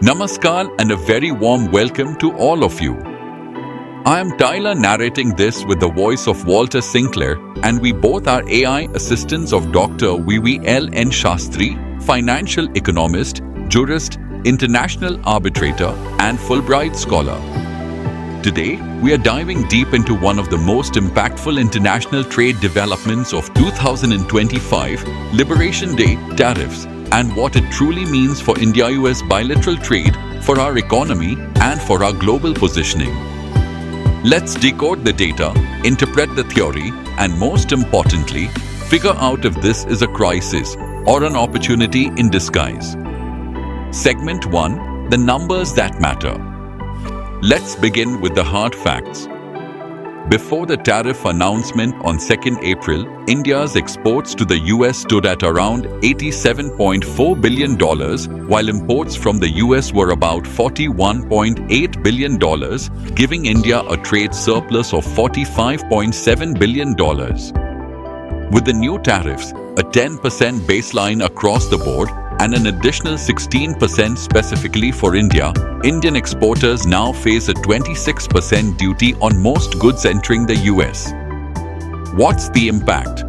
Namaskar and a very warm welcome to all of you. I am Tyler narrating this with the voice of Walter Sinclair, and we both are AI assistants of Dr.V.V.L.N.Sastry, financial economist, jurist, international arbitrator, and Fulbright scholar. Today, we are diving deep into one of the most impactful international trade developments of 2025, Liberation Day, tariffs, and what it truly means for India-US bilateral trade, for our economy, and for our global positioning. Let's decode the data, interpret the theory, and most importantly, figure out if this is a crisis or an opportunity in disguise. Segment 1: The numbers that matter. Let's begin with the hard facts. Before the tariff announcement on 2nd April, India's exports to the US stood at around $87.4 billion, while imports from the US were about $41.8 billion, giving India a trade surplus of $45.7 billion. With the new tariffs, a 10% baseline across the board, and an additional 16% specifically for India, Indian exporters now face a 26% duty on most goods entering the US. What's the impact?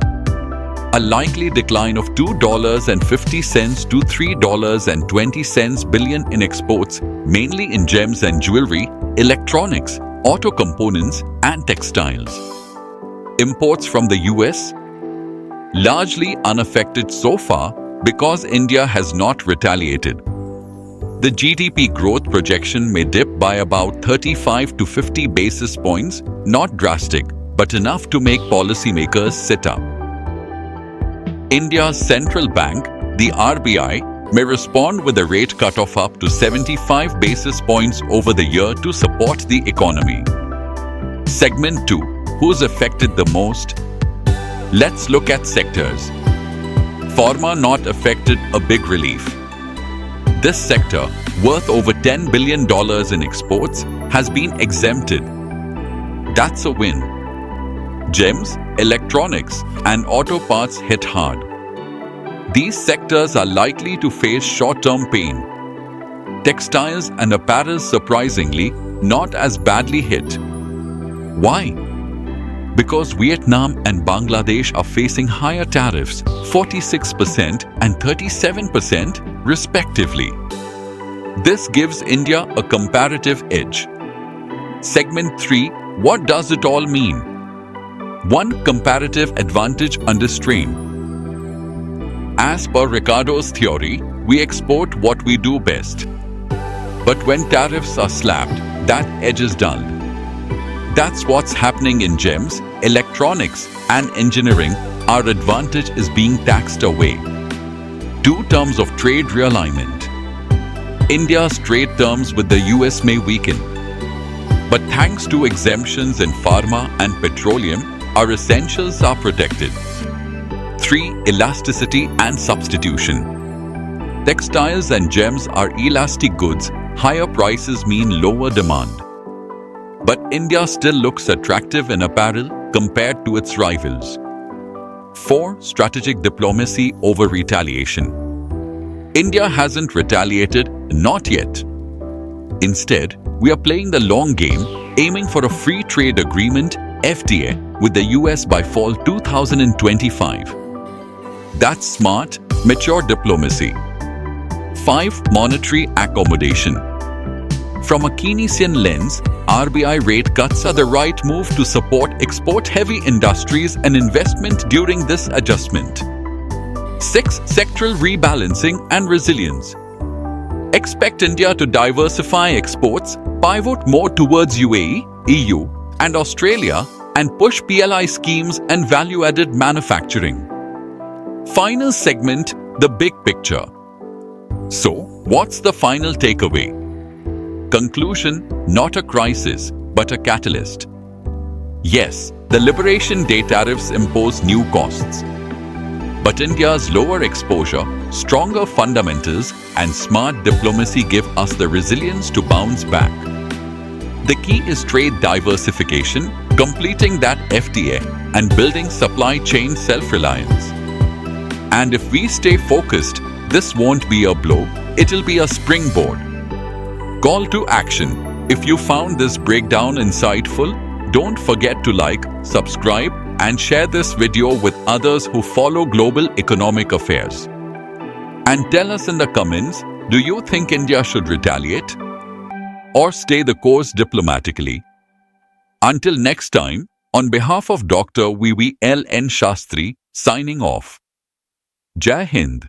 A likely decline of $2.50 to $3.20 billion in exports, mainly in gems and jewelry, electronics, auto components, and textiles. Imports from the US? Largely unaffected so far, because India has not retaliated. The GDP growth projection may dip by about 35 to 50 basis points, not drastic, but enough to make policymakers sit up. India's central bank, the RBI, may respond with a rate cut of up to 75 basis points over the year to support the economy. Segment 2: Who's affected the most? Let's look at sectors. Pharma not affected, a big relief. This sector, worth over $10 billion in exports, has been exempted. That's a win. Gems, electronics, and auto parts hit hard. These sectors are likely to face short-term pain. Textiles and apparel surprisingly not as badly hit. Why? Because Vietnam and Bangladesh are facing higher tariffs, 46% and 37% respectively. This gives India a comparative edge. Segment 3: What does it all mean? 1. Comparative advantage under strain. As per Ricardo's theory, we export what we do best. But when tariffs are slapped, that edge is dulled. That's what's happening in gems, electronics, and engineering. Our advantage is being taxed away. 2. Terms of trade realignment. India's trade terms with the US may weaken. But thanks to exemptions in pharma and petroleum, our essentials are protected. 3. Elasticity and substitution. Textiles and gems are elastic goods. Higher prices mean lower demand. But India still looks attractive in apparel compared to its rivals. 4. Strategic diplomacy over retaliation. India hasn't retaliated, not yet. Instead, we are playing the long game, aiming for a free trade agreement, FTA, with the US by fall 2025. That's smart, mature diplomacy. 5. Monetary accommodation. From a Keynesian lens, RBI rate cuts are the right move to support export-heavy industries and investment during this adjustment. 6. Sectoral rebalancing and resilience. Expect India to diversify exports, pivot more towards UAE, EU, and Australia, and push PLI schemes and value-added manufacturing. Final segment: the big picture. So, what's the final takeaway? Conclusion: not a crisis, but a catalyst. Yes, the Liberation Day tariffs impose new costs. But India's lower exposure, stronger fundamentals, and smart diplomacy give us the resilience to bounce back. The key is trade diversification, completing that FTA, and building supply chain self-reliance. And if we stay focused, this won't be a blow, it'll be a springboard. Call to action. If you found this breakdown insightful, don't forget to like, subscribe, and share this video with others who follow global economic affairs. And tell us in the comments, do you think India should retaliate or stay the course diplomatically? Until next time, on behalf of Dr. V.V.L.N. Sastry, signing off. Jai Hind.